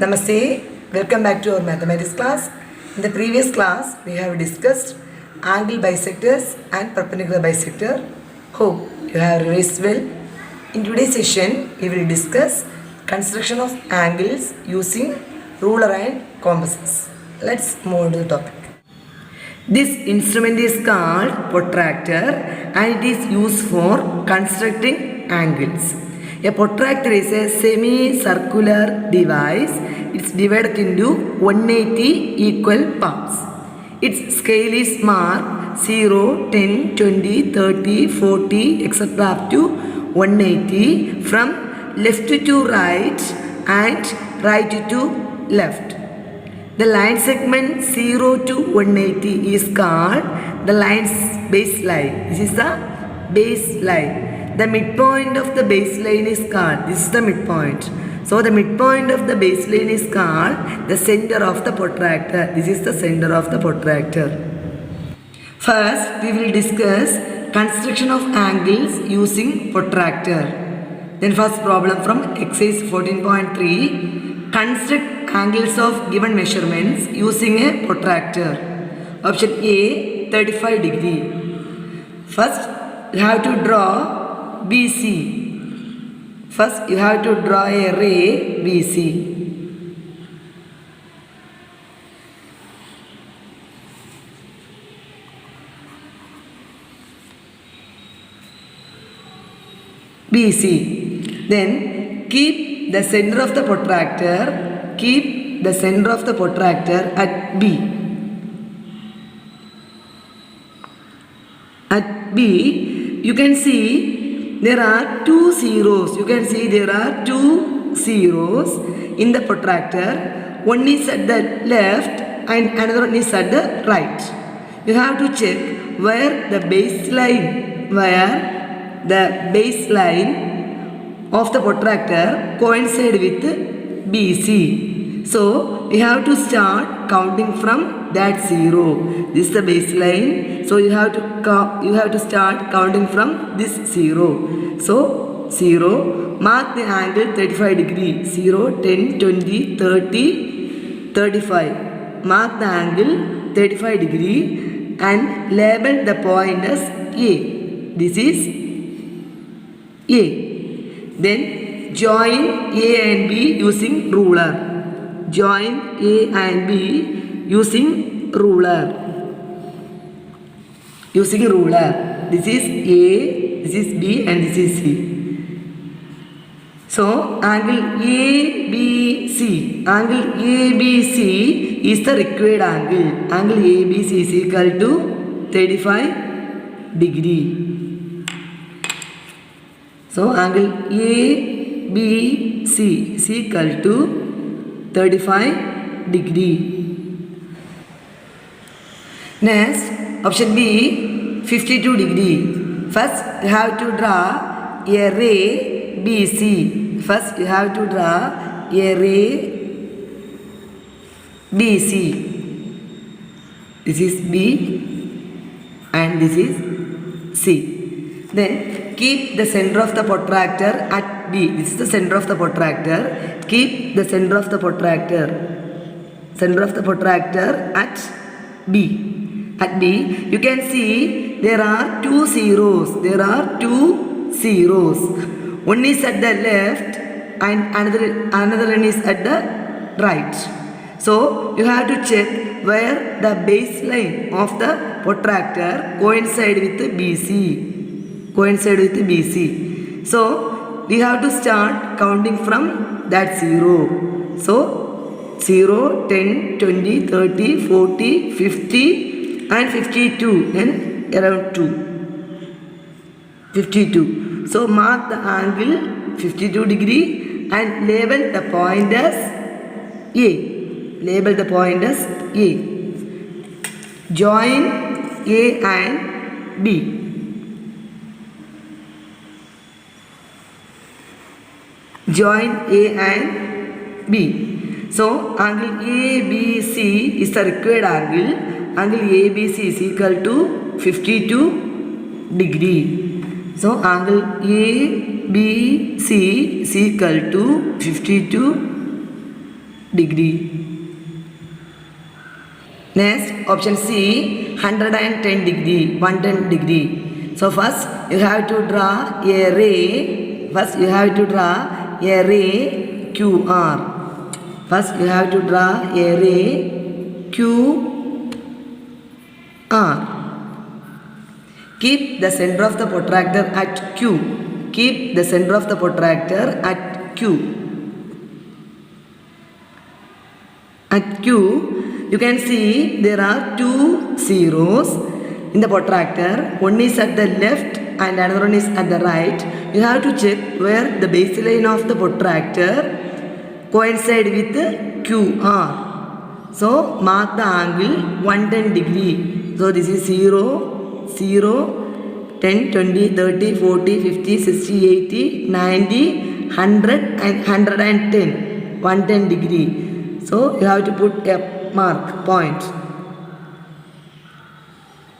Namaste, welcome back to our mathematics class. In the previous class, we have discussed angle bisectors and perpendicular bisector. Hope you have revised well. In today's session, we will discuss construction of angles using ruler and compasses. Let's move on to the topic. This instrument is called protractor and it is used for constructing angles. A protractor is a semi-circular device. It's divided into 180 equal parts. Its scale is marked 0, 10, 20, 30, 40, etc. up to 180 from left to right and right to left. The line segment 0 to 180 is called the line's baseline. This is the baseline. The midpoint of the baseline is called, this is the midpoint. So the midpoint of the baseline is called the center of the protractor. This is the center of the protractor. First, we will discuss construction of angles using protractor. Then first problem from exercise 14.3. Construct angles of given measurements using a protractor. Option A, 35 degree. First, you have to draw BC. First, you have to draw a ray BC. BC. Then keep the center of the protractor. Keep the center of the protractor at B. At B, you can see there are two zeros. You can see there are two zeros in the protractor. One is at the left and another one is at the right. You have to check where the baseline of the protractor coincide with BC. So we have to start counting from that zero. This is the baseline. So you have to start counting from this zero. So 0, mark the angle 35 degree. 0, 10, 20, 30, 35. Mark the angle 35 degree and label the point as A. This is A. Then join A and B using ruler. Join A and B using ruler. Using ruler. This is A, this is B and this is C. So angle ABC. Angle ABC is the required angle. Angle ABC is equal to 35 degree. So angle ABC is equal to 35 degree. Next, option B, 52 degree. First, you have to draw a ray BC. First, you have to draw a ray BC. This is B and this is C. Then, keep the center of the protractor at B. This is the center of the protractor. Keep the center of the protractor at B. At B, you can see there are two zeros. There are two zeros. One is at the left and another one is at the right. So you have to check where the baseline of the protractor coincide with BC. Coincide with BC. So we have to start counting from that zero. So 0, 10, 20, 30, 40, 50 and 52 and around 2. 52. So mark the angle 52 degree and label the point as A. Label the point as A. Join A and B. Join A and B. So angle ABC is the required angle. Angle ABC is equal to 52 degree. So angle ABC is equal to 52 degree. Next, option C, 110 degree, 110 degree. So first you have to draw a ray. First you have to draw a ray QR. First you have to draw a ray QR. Keep the center of the protractor at Q. Keep the center of the protractor at Q. At Q, you can see there are two zeros in the protractor. One is at the left and another one is at the right. You have to check where the baseline of the protractor coincide with QR. So mark the angle 110 degree. So this is 0, 0, 10, 20, 30, 40, 50, 60, 80, 90, 100 and 110. 110 degree. So you have to put a mark point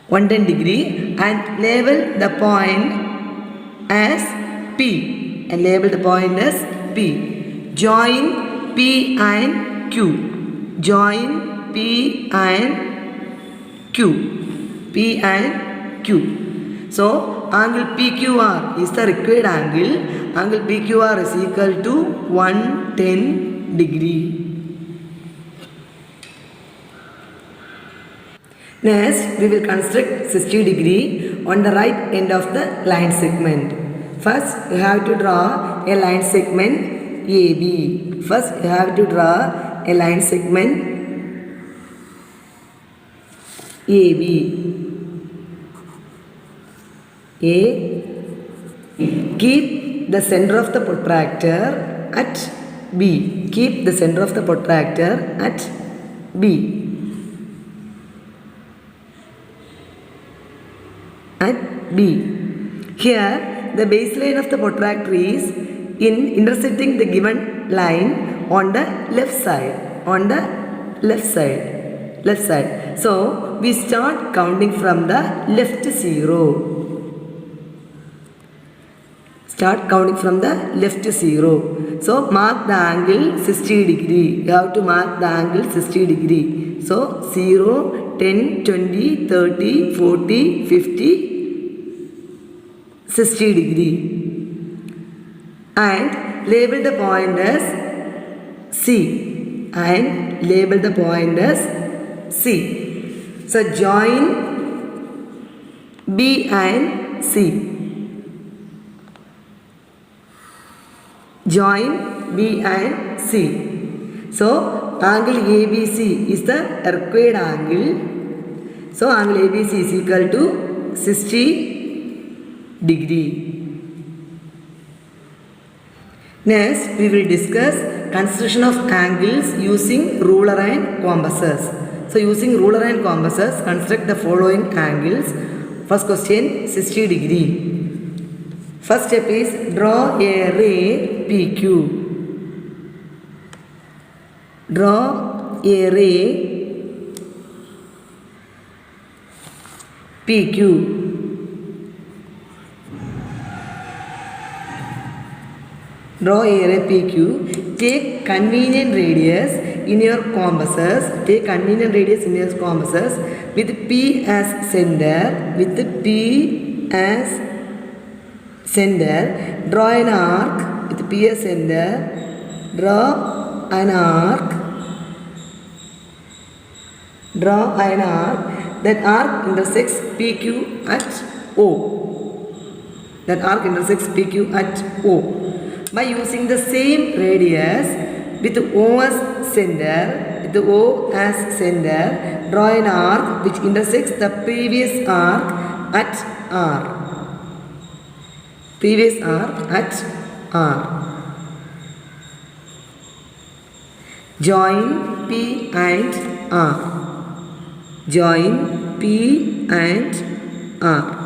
110 degree and label the point as P. And label the point as P. Join P and Q. Join P and Q. P and Q. So angle PQR is the required angle. Angle PQR is equal to 110 degree. Next, we will construct 60 degree on the right end of the line segment. First, you have to draw a line segment AB. First, you have to draw a line segment AB. A. Keep the center of the protractor at B. Keep the center of the protractor at B. At B. Here, the baseline of the protractor is intersecting the given line on the left side. On the left side. Left side. So, we start counting from the left zero. Start counting from the left zero. So, mark the angle 60 degree. You have to mark the angle 60 degree. So, 0, 10, 20, 30, 40, 50, 60 degree. And label the point as C. And label the point as C. So, join B and C. Join B and C. So, angle ABC is the required angle. So, angle ABC is equal to 60 degree. Next, we will discuss construction of angles using ruler and compasses. So, using ruler and compasses, construct the following angles. First question, 60 degree. First step is draw a ray PQ. Draw a ray PQ. Draw a ray PQ. Take convenient radius in your compasses. Take convenient radius in your compasses with P as center. With P as center. Draw an arc with P as center. Draw an arc. Draw an arc. That arc intersects PQ at O. That arc intersects PQ at O. By using the same radius with O as center, draw an arc which intersects the previous arc at R. Previous arc at R. Join P and R. Join P and R.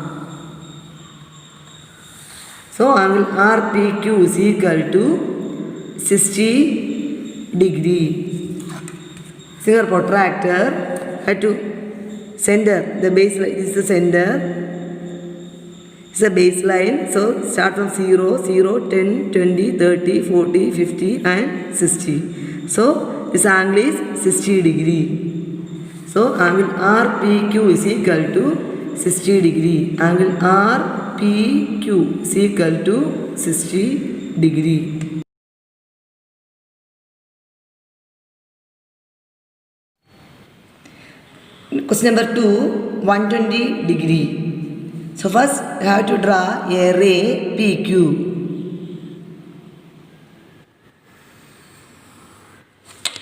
So, angle RPQ is equal to 60 degree. Single protractor had to center, the baseline is the center, it's a baseline. So, start from 0, 0, 10, 20, 30, 40, 50 and 60. So, this angle is 60 degree. So angle RPQ is equal to 60 degree. Angle RPQ is equal to 60 degree. Question number 2, 120 degree. So first you have to draw a ray PQ.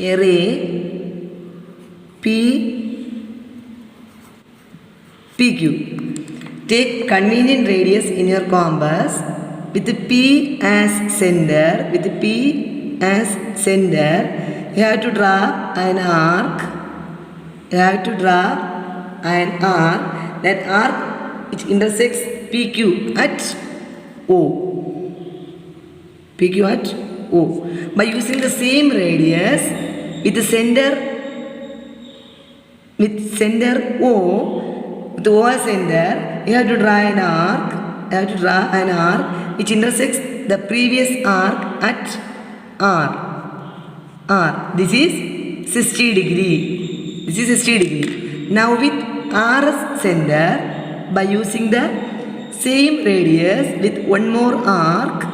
A ray PQ. Take convenient radius in your compass with P as center. With P as center, you have to draw an arc. You have to draw an arc. That arc which intersects PQ at O. PQ at O. By using the same radius with the center O, with O as center, you have to draw an arc. You have to draw an arc which intersects the previous arc at R. This is 60 degree. This is 60 degree. Now with R as center, by using the same radius with one more arc,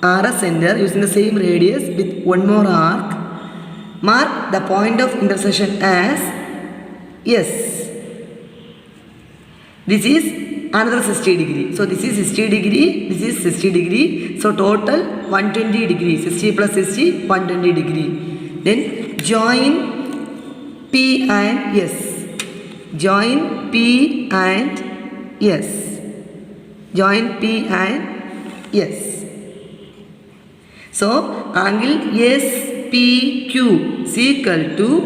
R as center, using the same radius with one more arc, mark the point of intersection as S. This is another 60 degree. So this is 60 degree, this is 60 degree. So total 120 degree. 60 plus 60, 120 degree. Then join P and S. Join P and S. Join P and S. So angle SPQ is equal to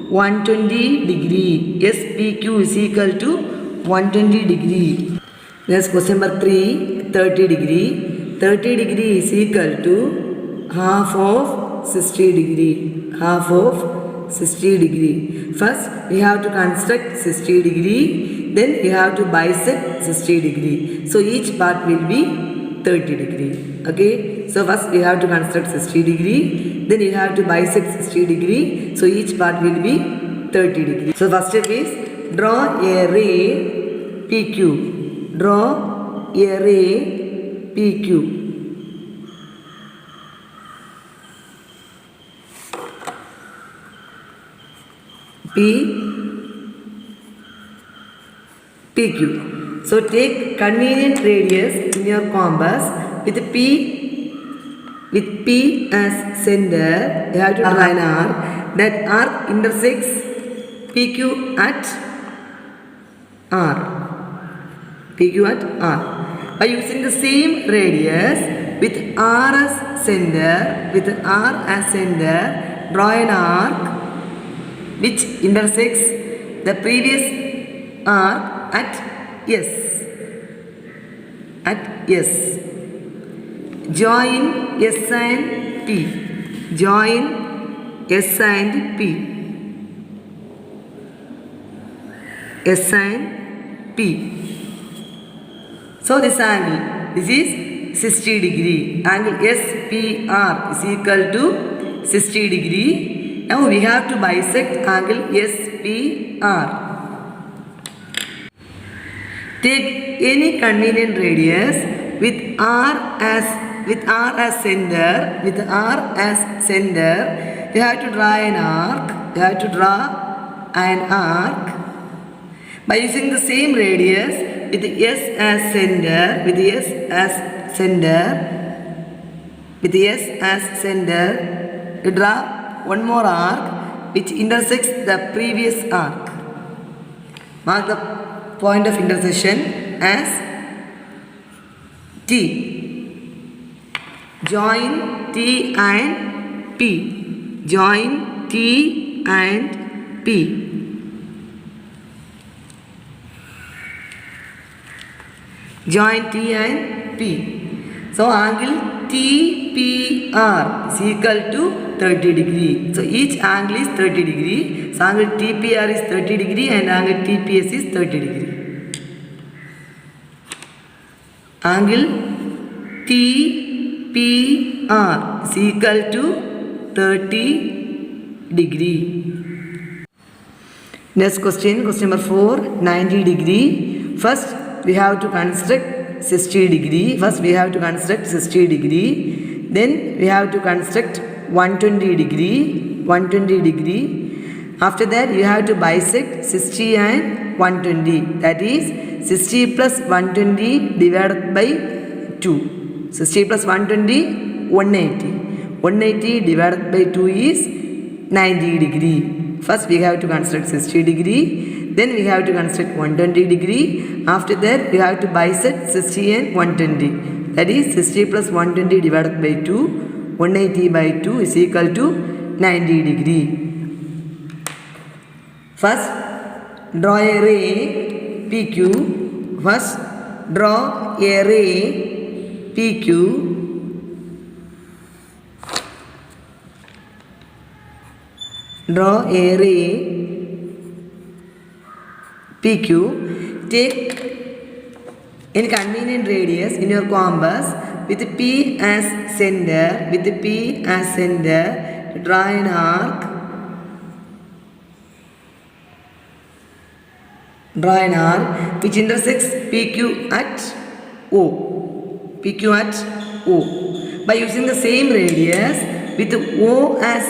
120 degree. SPQ is equal to 120 degree. Next question number 3, 30 degree. 30 degree is equal to half of 60 degree. Half of 60 degree. First we have to construct 60 degree. Then we have to bisect 60 degree. So each part will be 30 degree. Okay. So first we have to construct 60 degree. Then you have to bisect 60 degree. So each part will be 30 degree. So first step is draw a ray PQ. Draw a ray PQ. PQ. So take convenient radius in your compass with P as center. You have to draw an arc. That arc intersects PQ at R. PQ at R. By using the same radius with R as center, draw an arc which intersects the previous arc at S. At S. Join S and P. Join S and P. S and P. So this angle, this is 60 degree. Angle SPR is equal to 60 degree. Now we have to bisect angle SPR. Take any convenient radius with R as center. With R as center, you have to draw an arc. You have to draw an arc by using the same radius with S as center. With S as center, you draw one more arc which intersects the previous arc. Mark the point of intersection as T. Join T and P. Join T and P. Join T and P. So angle TPR is equal to 30 degree. So each angle is 30 degree. So angle TPR is 30 degree and angle TPS is 30 degree. Angle TPR is equal to 30 degree. Next question number 4, 90 degree. First we have to construct 60 degree. Then we have to construct 120 degree. After that you have to bisect 60 and 120. That is 60 plus 120 divided by 2. 60 plus 120, 180. 180 divided by 2 is 90 degree. First we have to construct 60 degree. Then we have to construct 120 degree. After that we have to bisect 60 and 120. That is 60 plus 120 divided by 2. 180 by 2 is equal to 90 degree. First draw a ray PQ. First draw a ray PQ. Draw a ray PQ. Take any convenient radius in your compass with P as center. Draw an arc. Which intersects PQ at O. By using the same radius with O as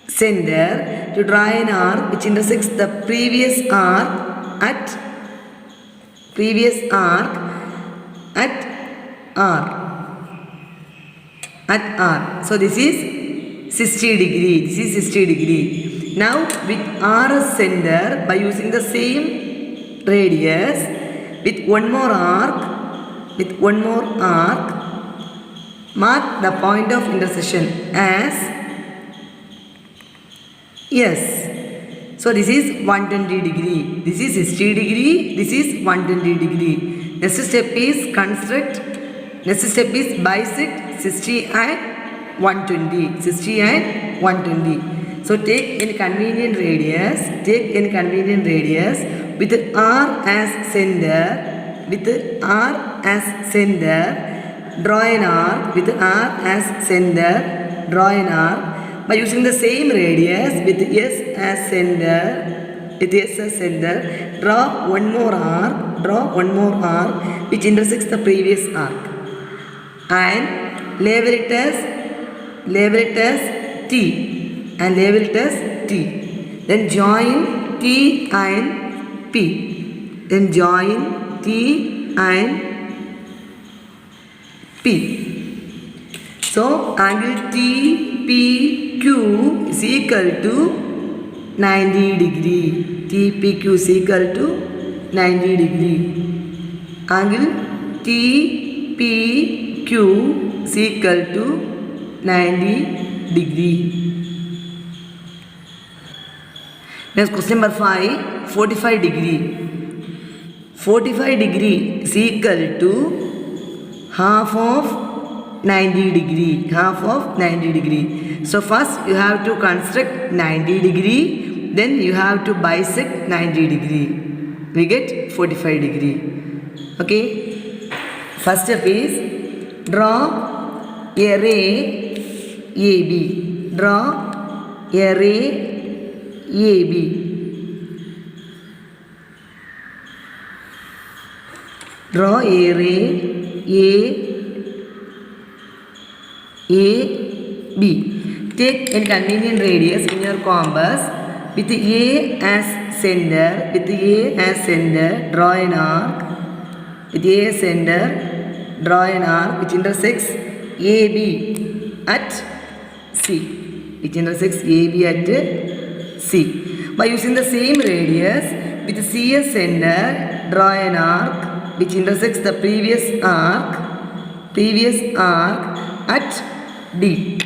center to draw an arc which intersects the previous arc at R. So this is 60 degree. Now with R as center, by using the same radius with one more arc, mark the point of intersection as S. So this is 120 degree. This is 60 degree. This is 120 degree. Next step is bisect 60 and 120. So take any convenient radius with R as center. Draw an arc with R as center. By using the same radius with S as center, draw one more arc which intersects the previous arc and label it as T. Then join T and P. So angle TPQ is equal to 90 degree. Angle TPQ is equal to 90 degree. Next question number 5, 45 degree. 45 degree is equal to half of 90 degree. So first you have to construct 90 degree, then you have to bisect 90 degree. We get 45 degree. Okay. First step is draw a ray AB. Draw a ray AB. Draw a ray AB. Take a convenient radius in your compass with A as center. Draw an arc. With A as center, draw an arc which intersects AB at C. By using the same radius with C as center, draw an arc which intersects the previous arc at D.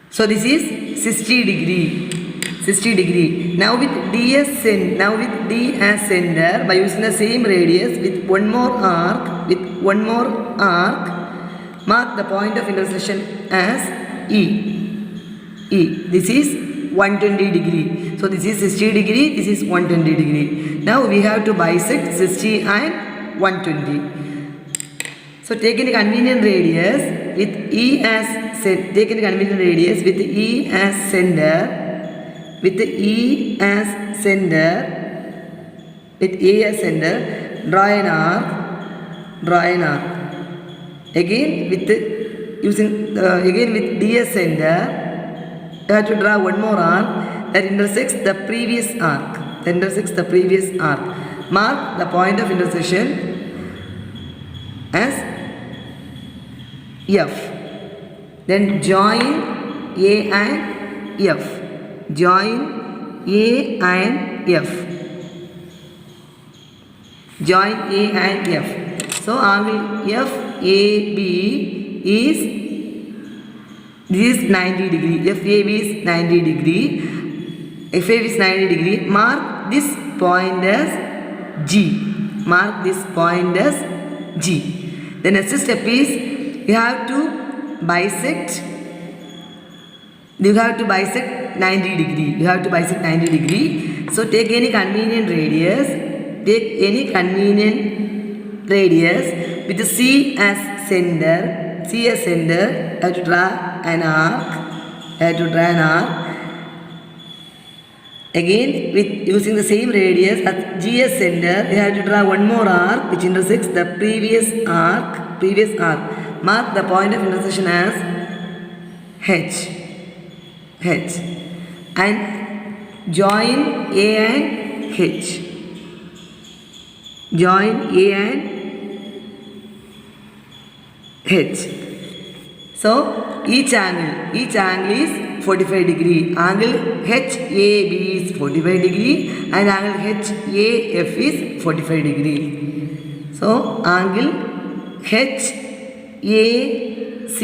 So this is 60 degree. Now with D as center, by using the same radius with one more arc, mark the point of intersection as E. This is 120 degree. So this is 60 degree, this is 120 degree. Now we have to bisect 60 and 120. So take any convenient radius with E as take any convenient radius with E as center. With E as center. With A as center. Draw an arc. Draw an arc. Again with again with D as center. You have to draw one more arc that intersects the previous arc. That intersects the previous arc. Mark the point of intersection as F. Then join A and F. Join A and F. Join A and F. So angle FAB is, this is 90 degree. FAB is 90 degree. FAB is 90 degree. Mark this point as G. Mark this point as G. The next step is you have to bisect. You have to bisect 90 degree. You have to bisect 90 degree. So take any convenient radius. Take any convenient radius with C as center. C as center. You have to draw an arc. You have to draw an arc. Again with using the same radius at G as center, you have to draw one more arc which intersects the previous arc. Mark the point of intersection as H. And join A and H. Join A and H. So each angle is 45 degree. Angle HAB is 45 degree and angle HAF is 45 degree. So angle HAC is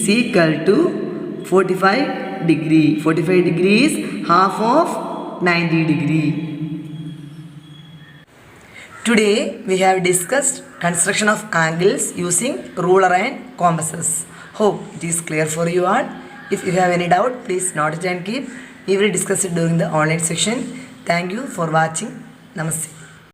equal to 45 degree. 45 degree is half of 90 degree. Today we have discussed construction of angles using ruler and compasses. Hope it is clear for you all. If you have any doubt, please note it and keep. We will discuss it during the online section. Thank you for watching. Namaste.